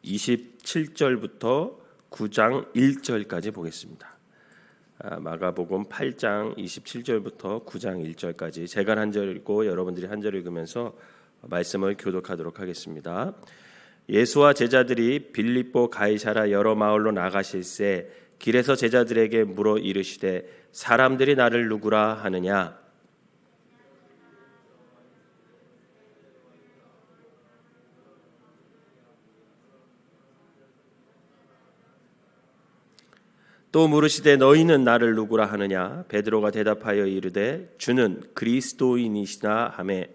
27절부터 9장 1절까지 보겠습니다. 마가복음 8장 27절부터 9장 1절까지 제가 한 절 읽고 여러분들이 한 절 읽으면서 말씀을 교독하도록 하겠습니다. 예수와 제자들이 빌립보 가이사랴 여러 마을로 나가실새 길에서 제자들에게 물어 이르시되 사람들이 나를 누구라 하느냐? 또 물으시되 너희는 나를 누구라 하느냐? 베드로가 대답하여 이르되 주는 그리스도인이시다 하매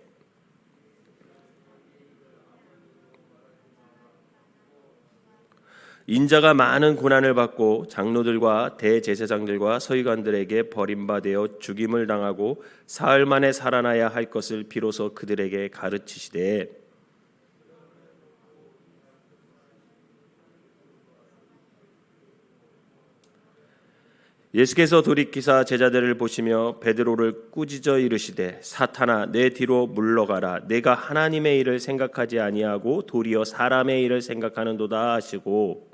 인자가 많은 고난을 받고 장로들과 대제사장들과 서기관들에게 버림받아 죽임을 당하고 사흘 만에 살아나야 할 것을 비로소 그들에게 가르치시되 예수께서 돌이키사 제자들을 보시며 베드로를 꾸짖어 이르시되 사탄아 내 뒤로 물러가라 내가 하나님의 일을 생각하지 아니하고 도리어 사람의 일을 생각하는도다 하시고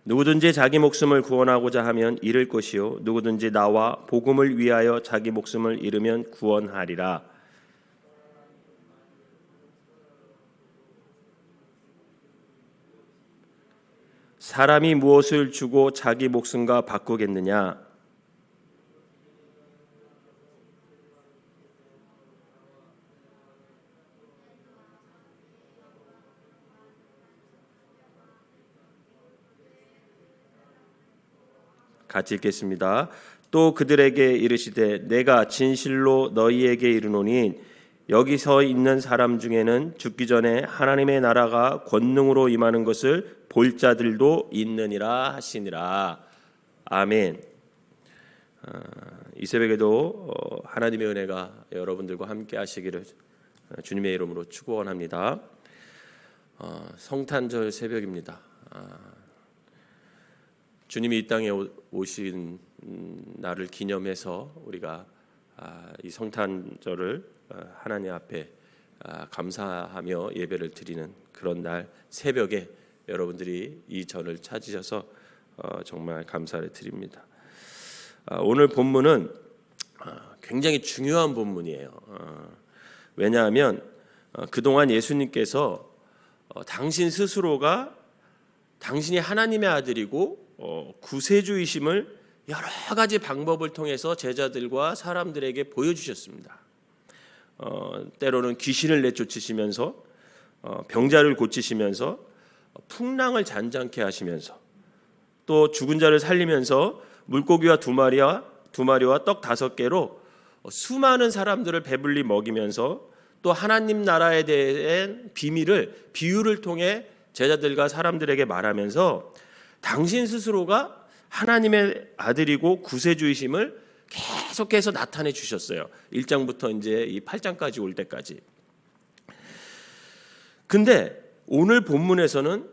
누구든지 자기 목숨을 구원하고자 하면 잃을 것이요 누구든지 나와 복음을 위하여 자기 목숨을 잃으면 구원하리라. 사람이 무엇을 주고 자기 목숨과 바꾸겠느냐? 같이 읽겠습니다. 또 그들에게 이르시되 내가 진실로 너희에게 이르노니 여기 서 있는 사람 중에는 죽기 전에 하나님의 나라가 권능으로 임하는 것을 볼 자들도 있느니라 하시니라. 아멘. 이 새벽에도 하나님의 은혜가 여러분들과 함께 하시기를 주님의 이름으로 축원합니다. 성탄절 새벽입니다. 주님이 이 땅에 오신 날을 기념해서 우리가 이 성탄절을 하나님 앞에 감사하며 예배를 드리는 그런 날 새벽에 여러분들이 이 전을 찾으셔서 정말 감사를 드립니다. 오늘 본문은 굉장히 중요한 본문이에요. 왜냐하면 그동안 예수님께서 당신 스스로가 당신이 하나님의 아들이고 구세주이심을 여러 가지 방법을 통해서 제자들과 사람들에게 보여주셨습니다. 때로는 귀신을 내쫓으시면서 병자를 고치시면서 풍랑을 잔잔케 하시면서 또 죽은 자를 살리면서 물고기와 두 마리와 떡 5개로 수많은 사람들을 배불리 먹이면서 또 하나님 나라에 대한 비유를 통해 제자들과 사람들에게 말하면서 당신 스스로가 하나님의 아들이고 구세주이심을 계속해서 나타내 주셨어요. 1장부터 이제 이 8장까지 올 때까지. 근데 오늘 본문에서는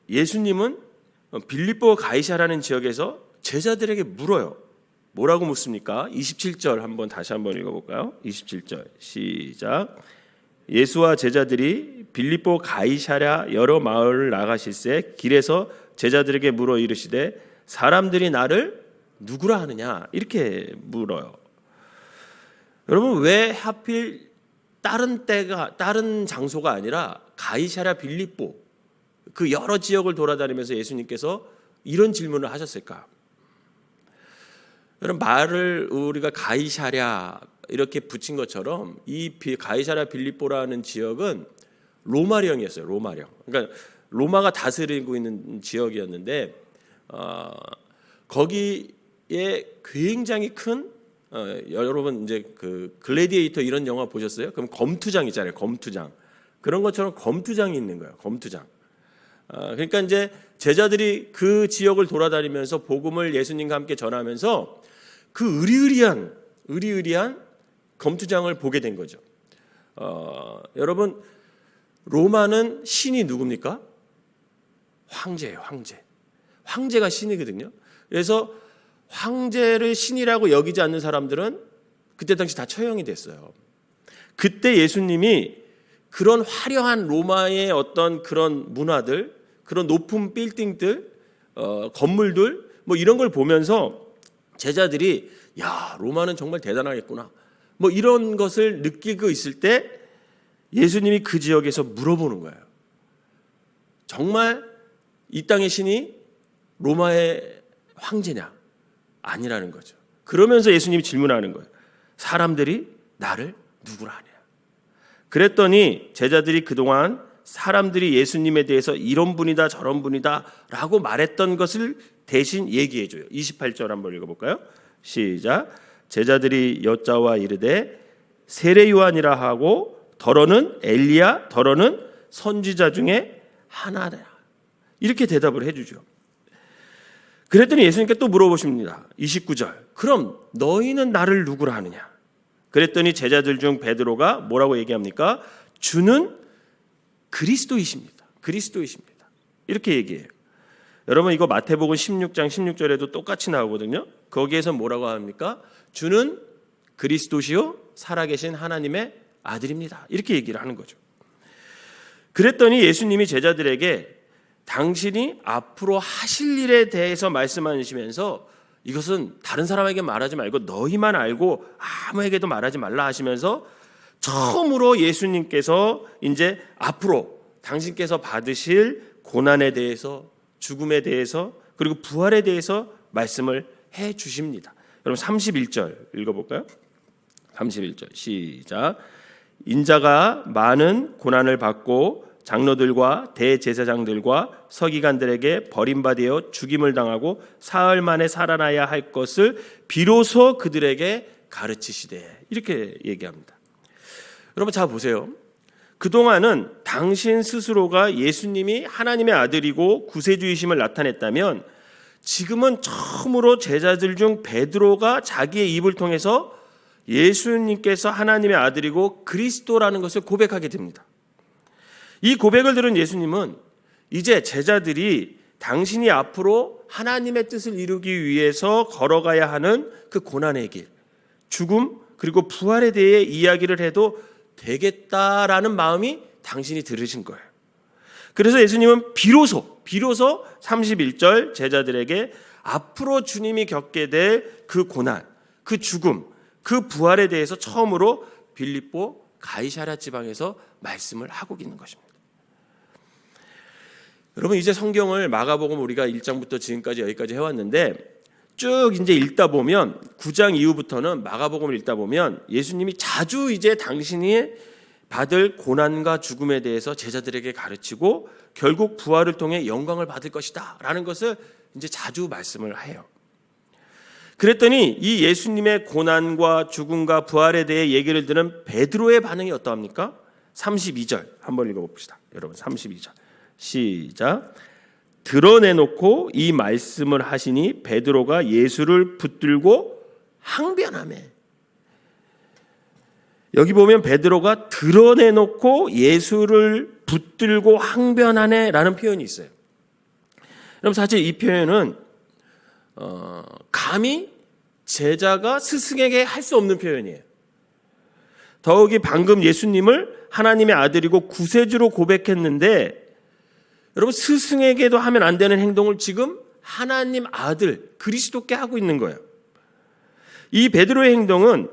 예수님은 빌립보 가이사라는 지역에서 제자들에게 물어요. 뭐라고 묻습니까? 27절 한번 다시 한번 읽어볼까요? 27절 시작. 예수와 제자들이 빌립보 가이사랴 여러 마을을 나가실새 길에서 제자들에게 물어 이르시되 사람들이 나를 누구라 하느냐 이렇게 물어요. 여러분 왜 하필 다른 장소가 아니라 가이사랴 빌립보 그 여러 지역을 돌아다니면서 예수님께서 이런 질문을 하셨을까? 여러분 말을 우리가 가이사랴 이렇게 붙인 것처럼 이 가이사랴 빌립보라는 지역은 로마령이었어요. 로마령. 그러니까 로마가 다스리고 있는 지역이었는데 거기에 굉장히 큰 여러분 이제 그 글래디에이터 이런 영화 보셨어요? 그럼 검투장 있잖아요. 검투장. 그런 것처럼 검투장이 있는 거예요. 검투장. 그러니까 이제 제자들이 그 지역을 돌아다니면서 복음을 예수님과 함께 전하면서 그 의리의리한 검투장을 보게 된 거죠. 여러분 로마는 신이 누굽니까? 황제예요. 황제. 황제가 신이거든요. 그래서 황제를 신이라고 여기지 않는 사람들은 그때 당시 다 처형이 됐어요. 그때 예수님이 그런 화려한 로마의 어떤 그런 문화들, 그런 높은 빌딩들, 건물들 뭐 이런 걸 보면서 제자들이 야, 로마는 정말 대단하겠구나 뭐 이런 것을 느끼고 있을 때 예수님이 그 지역에서 물어보는 거예요. 정말 이 땅의 신이 로마의 황제냐? 아니라는 거죠. 그러면서 예수님이 질문하는 거예요. 사람들이 나를 누구라 하냐? 그랬더니 제자들이 그동안 사람들이 예수님에 대해서 이런 분이다 저런 분이다 라고 말했던 것을 대신 얘기해 줘요. 28절 한번 읽어볼까요? 시작. 제자들이 여짜와 이르되 세례 요한이라 하고 더러는 엘리야 더러는 선지자 중에 하나다. 이렇게 대답을 해주죠. 그랬더니 예수님께 또 물어보십니다. 29절. 그럼 너희는 나를 누구라 하느냐? 그랬더니 제자들 중 베드로가 뭐라고 얘기합니까? 주는 그리스도이십니다. 그리스도이십니다. 이렇게 얘기해요. 여러분 이거 마태복음 16장 16절에도 똑같이 나오거든요. 거기에서 뭐라고 합니까? 주는 그리스도시요 살아계신 하나님의 아들입니다. 이렇게 얘기를 하는 거죠. 그랬더니 예수님이 제자들에게 당신이 앞으로 하실 일에 대해서 말씀하시면서 이것은 다른 사람에게 말하지 말고 너희만 알고 아무에게도 말하지 말라 하시면서 처음으로 예수님께서 이제 앞으로 당신께서 받으실 고난에 대해서 죽음에 대해서 그리고 부활에 대해서 말씀을 해 주십니다. 여러분 31절 읽어볼까요? 31절 시작. 인자가 많은 고난을 받고 장로들과 대제사장들과 서기관들에게 버림받아 죽임을 당하고 사흘 만에 살아나야 할 것을 비로소 그들에게 가르치시되 이렇게 얘기합니다. 여러분 잘 보세요. 그동안은 당신 스스로가 예수님이 하나님의 아들이고 구세주이심을 나타냈다면 지금은 처음으로 제자들 중 베드로가 자기의 입을 통해서 예수님께서 하나님의 아들이고 그리스도라는 것을 고백하게 됩니다. 이 고백을 들은 예수님은 이제 제자들이 당신이 앞으로 하나님의 뜻을 이루기 위해서 걸어가야 하는 그 고난의 길, 죽음 그리고 부활에 대해 이야기를 해도 되겠다라는 마음이 당신이 들으신 거예요. 그래서 예수님은 비로소 31절 제자들에게 앞으로 주님이 겪게 될 그 고난, 그 죽음, 그 부활에 대해서 처음으로 빌립보 가이사랴 지방에서 말씀을 하고 있는 것입니다. 여러분 이제 성경을 마가복음 우리가 1장부터 지금까지 여기까지 해왔는데 쭉 이제 읽다 보면 9장 이후부터는 마가복음을 읽다 보면 예수님이 자주 이제 당신이 받을 고난과 죽음에 대해서 제자들에게 가르치고 결국 부활을 통해 영광을 받을 것이다 라는 것을 이제 자주 말씀을 해요. 그랬더니 이 예수님의 고난과 죽음과 부활에 대해 얘기를 들은 베드로의 반응이 어떠합니까? 32절 한번 읽어봅시다. 여러분 32절 시작. 드러내놓고 이 말씀을 하시니 베드로가 예수를 붙들고 항변하며. 여기 보면 베드로가 드러내놓고 예수를 붙들고 항변하네 라는 표현이 있어요. 여러분 사실 이 표현은 감히 제자가 스승에게 할 수 없는 표현이에요. 더욱이 방금 예수님을 하나님의 아들이고 구세주로 고백했는데 여러분 스승에게도 하면 안 되는 행동을 지금 하나님 아들 그리스도께 하고 있는 거예요. 이 베드로의 행동은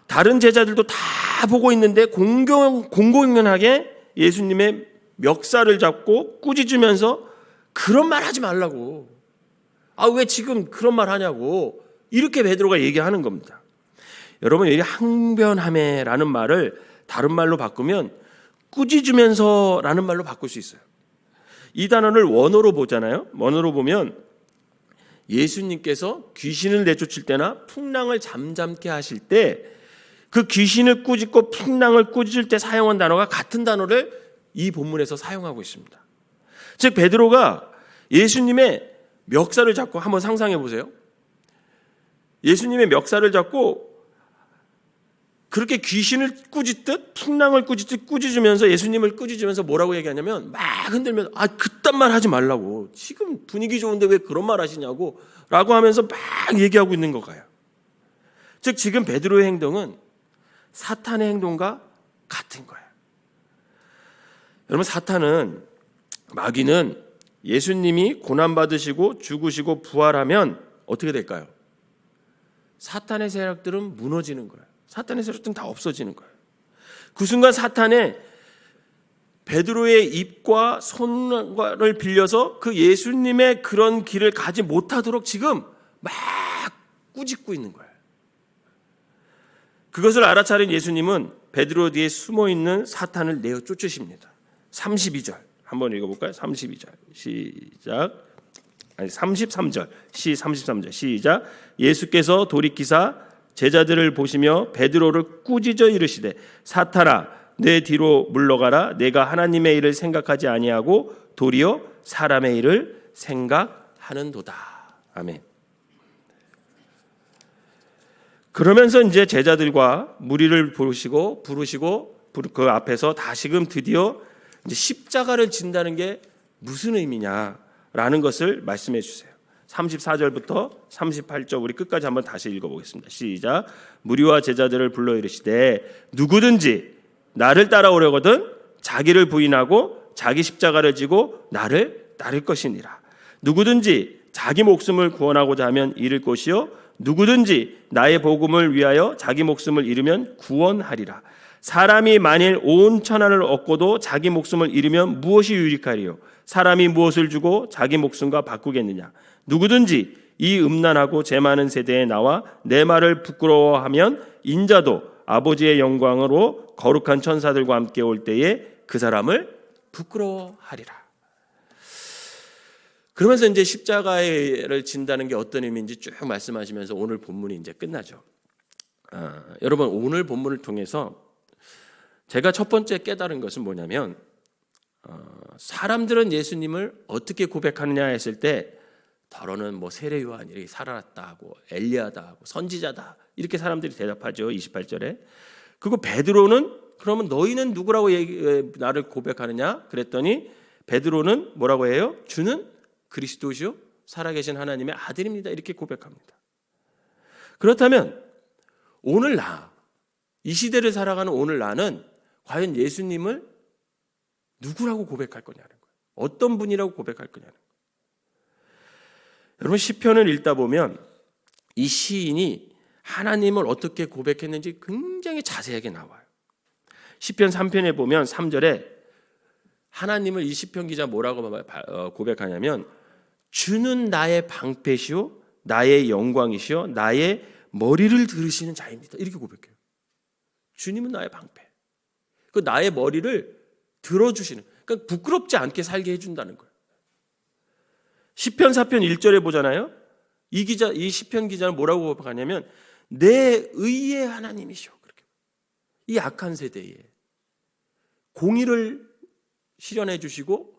다른 제자들도 다 보고 있는데 공공연하게 예수님의 멱살을 잡고 꾸짖으면서 그런 말 하지 말라고. 왜 지금 그런 말 하냐고. 이렇게 베드로가 얘기하는 겁니다. 여러분 여기 항변하매라는 말을 다른 말로 바꾸면 꾸짖으면서라는 말로 바꿀 수 있어요. 이 단어를 원어로 보잖아요. 원어로 보면 예수님께서 귀신을 내쫓을 때나 풍랑을 잠잠케 하실 때 그 귀신을 꾸짖고 풍랑을 꾸짖을 때 사용한 단어가 같은 단어를 이 본문에서 사용하고 있습니다. 즉 베드로가 예수님의 멱살을 잡고 한번 상상해 보세요. 예수님의 멱살을 잡고 그렇게 귀신을 꾸짖듯 풍랑을 꾸짖듯 꾸짖으면서 예수님을 꾸짖으면서 뭐라고 얘기하냐면 막 흔들면서 그딴 말 하지 말라고, 지금 분위기 좋은데 왜 그런 말 하시냐고 라고 하면서 막 얘기하고 있는 거가요. 즉 지금 베드로의 행동은 사탄의 행동과 같은 거예요. 여러분, 사탄은, 마귀는 예수님이 고난받으시고 죽으시고 부활하면 어떻게 될까요? 사탄의 세력들은 무너지는 거예요. 사탄의 세력들은 다 없어지는 거예요. 그 순간 사탄의 베드로의 입과 손을 빌려서 그 예수님의 그런 길을 가지 못하도록 지금 막 꾸짖고 있는 거예요. 그것을 알아차린 예수님은 베드로 뒤에 숨어있는 사탄을 내어 쫓으십니다. 32절 한번 읽어볼까요? 32절 시작. 33절 시 33절 시작. 예수께서 돌이키사 제자들을 보시며 베드로를 꾸짖어 이르시되 사탄아 내 뒤로 물러가라. 내가 하나님의 일을 생각하지 아니하고 도리어 사람의 일을 생각하는도다. 아멘. 그러면서 이제 제자들과 무리를 부르시고 그 앞에서 다시금 드디어 이제 십자가를 진다는 게 무슨 의미냐라는 것을 말씀해 주세요. 34절부터 38절 우리 끝까지 한번 다시 읽어보겠습니다. 시작. 무리와 제자들을 불러 이르시되 누구든지 나를 따라오려거든 자기를 부인하고 자기 십자가를 지고 나를 따를 것이니라. 누구든지 자기 목숨을 구원하고자 하면 잃을 것이요 누구든지 나의 복음을 위하여 자기 목숨을 잃으면 구원하리라. 사람이 만일 온 천하를 얻고도 자기 목숨을 잃으면 무엇이 유익하리요? 사람이 무엇을 주고 자기 목숨과 바꾸겠느냐? 누구든지 이 음란하고 죄 많은 세대에 나와 내 말을 부끄러워하면 인자도 아버지의 영광으로 거룩한 천사들과 함께 올 때에 그 사람을 부끄러워하리라. 그러면서 이제 십자가를 진다는 게 어떤 의미인지 쭉 말씀하시면서 오늘 본문이 이제 끝나죠. 여러분, 오늘 본문을 통해서 제가 첫 번째 깨달은 것은 뭐냐면, 사람들은 예수님을 어떻게 고백하느냐 했을 때 더러는 뭐 세례 요한이 살아났다 하고 엘리야다 하고 선지자다 이렇게 사람들이 대답하죠. 28절에. 그리고 베드로는 그러면 너희는 누구라고 나를 고백하느냐 그랬더니 베드로는 뭐라고 해요? 주는 그리스도시요 살아계신 하나님의 아들입니다. 이렇게 고백합니다. 그렇다면 오늘 이 시대를 살아가는 오늘 나는 과연 예수님을 누구라고 고백할 거냐는 거예요. 어떤 분이라고 고백할 거냐는 거예요. 여러분, 시편을 읽다 보면 이 시인이 하나님을 어떻게 고백했는지 굉장히 자세하게 나와요. 시편 3편에 보면 3절에 하나님을 이 시편 기자 뭐라고 고백하냐면 주는 나의 방패시오 나의 영광이시오 나의 머리를 들으시는 자입니다. 이렇게 고백해요. 주님은 나의 방패. 그 나의 머리를 들어주시는, 그러니까 부끄럽지 않게 살게 해준다는 거예요. 시편 4편 1절에 보잖아요. 이 시편 기자는 뭐라고 고백하냐면 내 의의 하나님이시오. 그렇게. 이 악한 세대에 공의를 실현해 주시고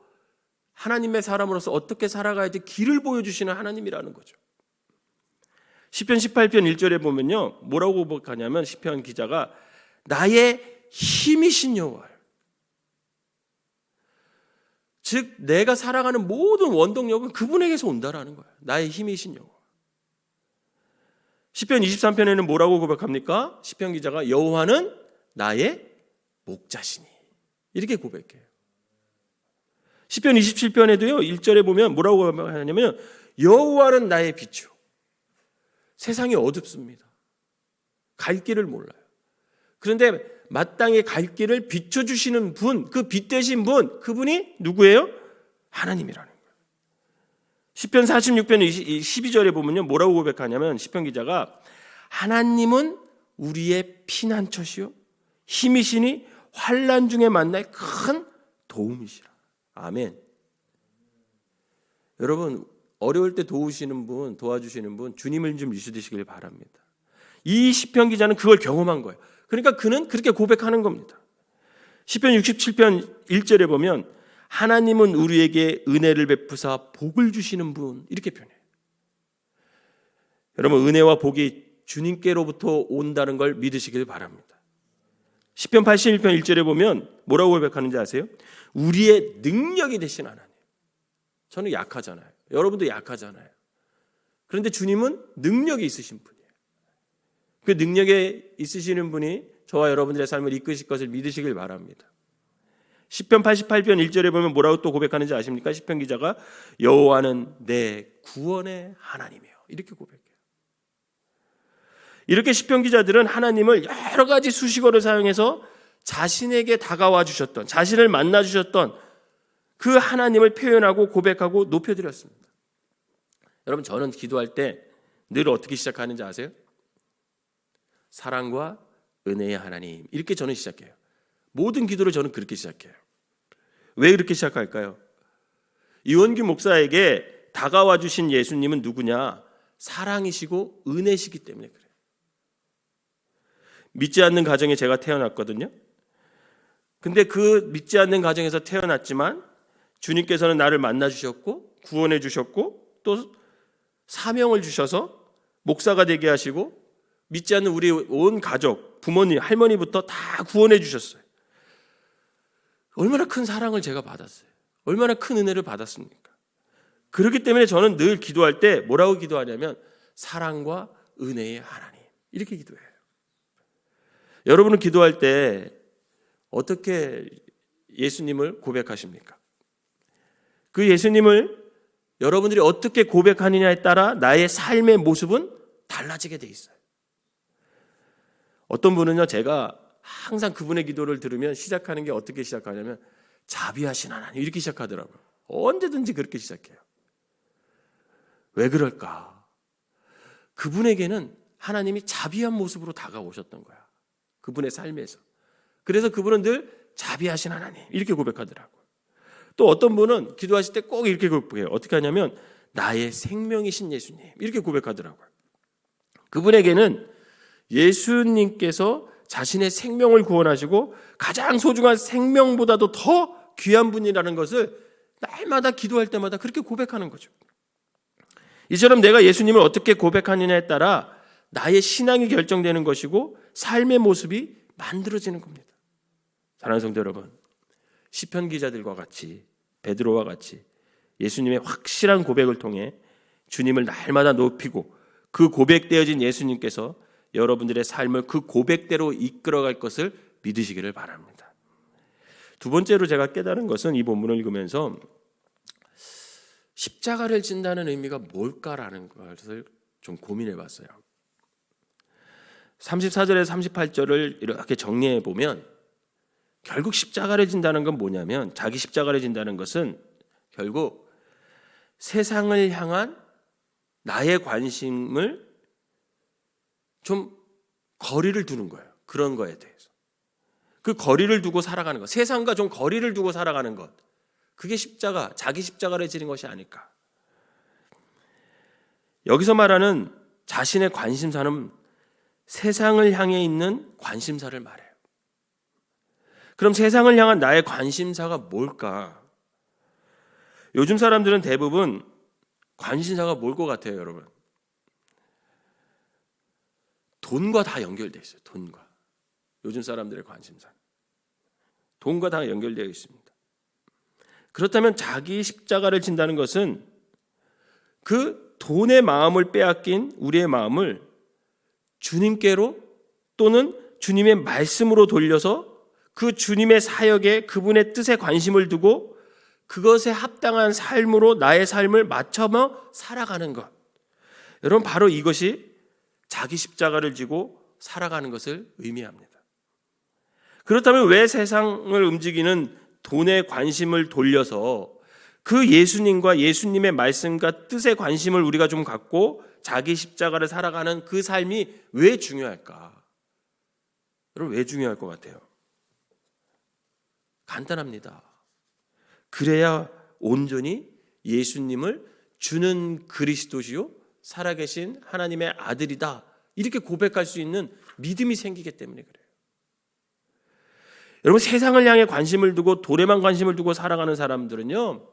하나님의 사람으로서 어떻게 살아가야 돼 길을 보여주시는 하나님이라는 거죠. 시편 18편 1절에 보면요. 뭐라고 고백하냐면 시편 기자가 나의 힘이신 여호와, 즉 내가 살아가는 모든 원동력은 그분에게서 온다라는 거예요. 나의 힘이신 여호와. 시편 23편에는 뭐라고 고백합니까? 시편 기자가 여호와는 나의 목자시니 이렇게 고백해요. 시편 27편에도요 1절에 보면 뭐라고 고백하냐면 여호와는 나의 빛이요 세상이 어둡습니다. 갈 길을 몰라요. 그런데 마땅히 갈 길을 비춰주시는 분, 그 빛 되신 분, 그분이 누구예요? 하나님이라는 거예요. 시편 46편 12절에 보면요 뭐라고 고백하냐면 시편 기자가 하나님은 우리의 피난처시요 힘이시니 환난 중에 만날 큰 도움이시라. 아멘. 여러분, 어려울 때 도우시는 분, 도와주시는 분, 주님을 좀 믿으시길 바랍니다. 이 시편 기자는 그걸 경험한 거예요. 그러니까 그는 그렇게 고백하는 겁니다. 시편 67편 1절에 보면 하나님은 우리에게 은혜를 베푸사 복을 주시는 분 이렇게 표현해요. 여러분, 은혜와 복이 주님께로부터 온다는 걸 믿으시길 바랍니다. 시편 81편 1절에 보면 뭐라고 고백하는지 아세요? 우리의 능력이 되신 하나님. 저는 약하잖아요. 여러분도 약하잖아요. 그런데 주님은 능력이 있으신 분이에요. 그 능력에 있으시는 분이 저와 여러분들의 삶을 이끄실 것을 믿으시길 바랍니다. 시편 88편 1절에 보면 뭐라고 또 고백하는지 아십니까? 시편 기자가 여호와는 내 구원의 하나님이에요. 이렇게 고백해요. 이렇게 시편 기자들은 하나님을 여러 가지 수식어를 사용해서 자신에게 다가와 주셨던, 자신을 만나 주셨던 그 하나님을 표현하고 고백하고 높여드렸습니다. 여러분, 저는 기도할 때 늘 어떻게 시작하는지 아세요? 사랑과 은혜의 하나님, 이렇게 저는 시작해요. 모든 기도를 저는 그렇게 시작해요. 왜 그렇게 시작할까요? 이원규 목사에게 다가와 주신 예수님은 누구냐? 사랑이시고 은혜시기 때문에 그래요. 믿지 않는 가정에 제가 태어났거든요. 근데 그 믿지 않는 가정에서 태어났지만 주님께서는 나를 만나 주셨고 구원해 주셨고 또 사명을 주셔서 목사가 되게 하시고 믿지 않는 우리 온 가족, 부모님, 할머니부터 다 구원해 주셨어요. 얼마나 큰 사랑을 제가 받았어요. 얼마나 큰 은혜를 받았습니까? 그렇기 때문에 저는 늘 기도할 때 뭐라고 기도하냐면 사랑과 은혜의 하나님, 이렇게 기도해요. 여러분은 기도할 때 어떻게 예수님을 고백하십니까? 그 예수님을 여러분들이 어떻게 고백하느냐에 따라 나의 삶의 모습은 달라지게 돼 있어요. 어떤 분은요, 제가 항상 그분의 기도를 들으면 시작하는 게 어떻게 시작하냐면 자비하신 하나님, 이렇게 시작하더라고요. 언제든지 그렇게 시작해요. 왜 그럴까? 그분에게는 하나님이 자비한 모습으로 다가오셨던 거야. 그분의 삶에서. 그래서 그분은 늘 자비하신 하나님, 이렇게 고백하더라고요. 또 어떤 분은 기도하실 때 꼭 이렇게 고백해요. 어떻게 하냐면 나의 생명이신 예수님, 이렇게 고백하더라고요. 그분에게는 예수님께서 자신의 생명을 구원하시고 가장 소중한 생명보다도 더 귀한 분이라는 것을 날마다 기도할 때마다 그렇게 고백하는 거죠. 이처럼 내가 예수님을 어떻게 고백하느냐에 따라 나의 신앙이 결정되는 것이고 삶의 모습이 만들어지는 겁니다. 사랑하는 성도 여러분, 시편 기자들과 같이 베드로와 같이 예수님의 확실한 고백을 통해 주님을 날마다 높이고 그 고백되어진 예수님께서 여러분들의 삶을 그 고백대로 이끌어갈 것을 믿으시기를 바랍니다. 두 번째로 제가 깨달은 것은 이 본문을 읽으면서 십자가를 진다는 의미가 뭘까라는 것을 좀 고민해 봤어요. 34절에서 38절을 이렇게 정리해 보면 결국 십자가를 진다는 건 뭐냐면, 자기 십자가를 진다는 것은 결국 세상을 향한 나의 관심을 좀 거리를 두는 거예요. 그런 거에 대해서. 그 거리를 두고 살아가는 것, 세상과 좀 거리를 두고 살아가는 것, 그게 십자가, 자기 십자가를 지는 것이 아닐까. 여기서 말하는 자신의 관심사는 세상을 향해 있는 관심사를 말해요. 그럼 세상을 향한 나의 관심사가 뭘까? 요즘 사람들은 대부분 관심사가 뭘 것 같아요, 여러분? 돈과 다 연결되어 있어요. 돈과. 요즘 사람들의 관심사. 돈과 다 연결되어 있습니다. 그렇다면 자기 십자가를 진다는 것은 그 돈의 마음을 빼앗긴 우리의 마음을 주님께로 또는 주님의 말씀으로 돌려서 그 주님의 사역에 그분의 뜻에 관심을 두고 그것에 합당한 삶으로 나의 삶을 맞춰서 살아가는 것. 여러분, 바로 이것이 자기 십자가를 지고 살아가는 것을 의미합니다. 그렇다면 왜 세상을 움직이는 돈에 관심을 돌려서 그 예수님과 예수님의 말씀과 뜻에 관심을 우리가 좀 갖고 자기 십자가를 살아가는 그 삶이 왜 중요할까? 여러분, 왜 중요할 것 같아요? 간단합니다. 그래야 온전히 예수님을 주는 그리스도시요 살아계신 하나님의 아들이다, 이렇게 고백할 수 있는 믿음이 생기기 때문에 그래요. 여러분, 세상을 향해 관심을 두고 돈에만 관심을 두고 살아가는 사람들은요,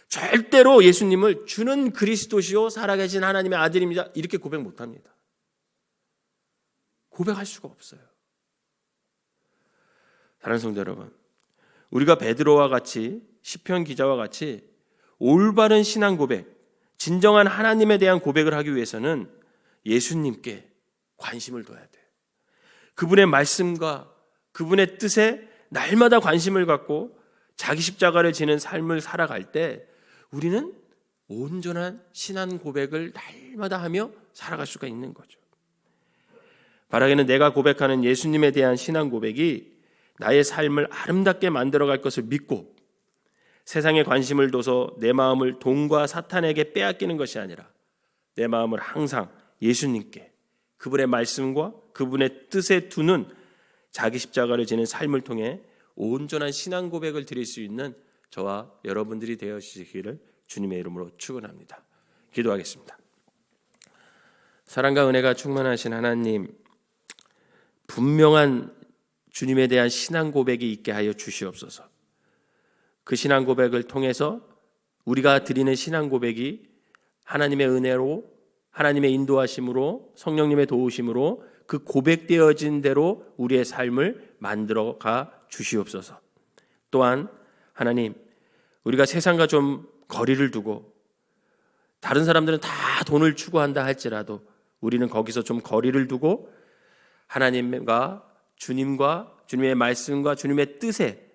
절대로 예수님을 주는 그리스도시요 살아계신 하나님의 아들입니다, 이렇게 고백 못합니다. 고백할 수가 없어요. 사랑하는 성도 여러분, 우리가 베드로와 같이 시편 기자와 같이 올바른 신앙 고백, 진정한 하나님에 대한 고백을 하기 위해서는 예수님께 관심을 둬야 돼요. 그분의 말씀과 그분의 뜻에 날마다 관심을 갖고 자기 십자가를 지는 삶을 살아갈 때 우리는 온전한 신앙 고백을 날마다 하며 살아갈 수가 있는 거죠. 바라기는 내가 고백하는 예수님에 대한 신앙 고백이 나의 삶을 아름답게 만들어갈 것을 믿고 세상에 관심을 둬서 내 마음을 돈과 사탄에게 빼앗기는 것이 아니라 내 마음을 항상 예수님께, 그분의 말씀과 그분의 뜻에 두는 자기 십자가를 지는 삶을 통해 온전한 신앙 고백을 드릴 수 있는 저와 여러분들이 되어주시기를 주님의 이름으로 축원합니다. 기도하겠습니다. 사랑과 은혜가 충만하신 하나님, 분명한 주님에 대한 신앙 고백이 있게 하여 주시옵소서. 그 신앙 고백을 통해서 우리가 드리는 신앙 고백이 하나님의 은혜로, 하나님의 인도하심으로, 성령님의 도우심으로 그 고백되어진 대로 우리의 삶을 만들어가 주시옵소서. 또한 하나님, 우리가 세상과 좀 거리를 두고 다른 사람들은 다 돈을 추구한다 할지라도 우리는 거기서 좀 거리를 두고 하나님과 주님과 주님의 말씀과 주님의 뜻에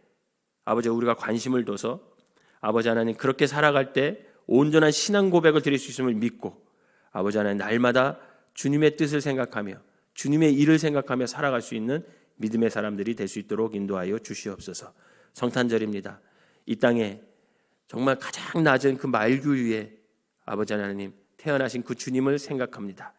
아버지 우리가 관심을 둬서 아버지 하나님 그렇게 살아갈 때 온전한 신앙 고백을 드릴 수 있음을 믿고 아버지 하나님 날마다 주님의 뜻을 생각하며 주님의 일을 생각하며 살아갈 수 있는 믿음의 사람들이 될 수 있도록 인도하여 주시옵소서. 성탄절입니다. 이 땅에 정말 가장 낮은 그 말구 위에 아버지 하나님 태어나신 그 주님을 생각합니다.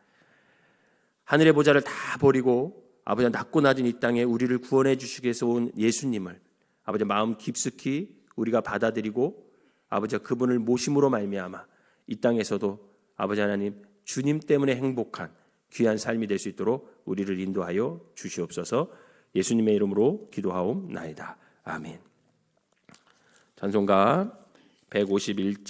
하늘의 보좌를 다 버리고 아버지 낮고 낮은 이 땅에 우리를 구원해 주시기 위해서 온 예수님을 아버지 마음 깊숙이 우리가 받아들이고 아버지 그분을 모심으로 말미암아 이 땅에서도 아버지 하나님 주님 때문에 행복한 귀한 삶이 될 수 있도록 우리를 인도하여 주시옵소서. 예수님의 이름으로 기도하옵나이다. 아멘. 찬송가 151장